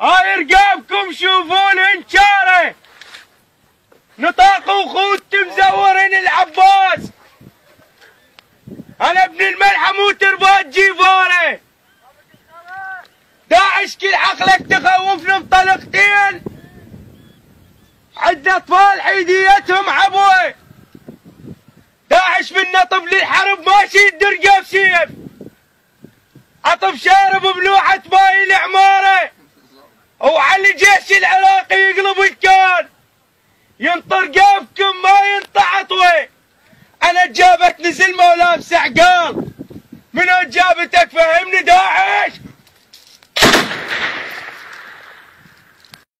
هاي رقابكم شوفوا الانشاره نطاق وخوت مزورين العباس. انا ابن الملحم وتربات جيفاره. داعش كل عقلك تخوفنا بطلقتين. عندنا اطفال حيديتهم عبوه. داعش بالنطب للحرب ماشي الدرقه بسيف. عطب شارب بلوحه ماي العماره. وعلى الجيش العراقي يقلب الكون. ينطر قافكم ما ينطع عطوه. انا جابتني زلمه ولابس عقال. منو جابتك فهمني داعش؟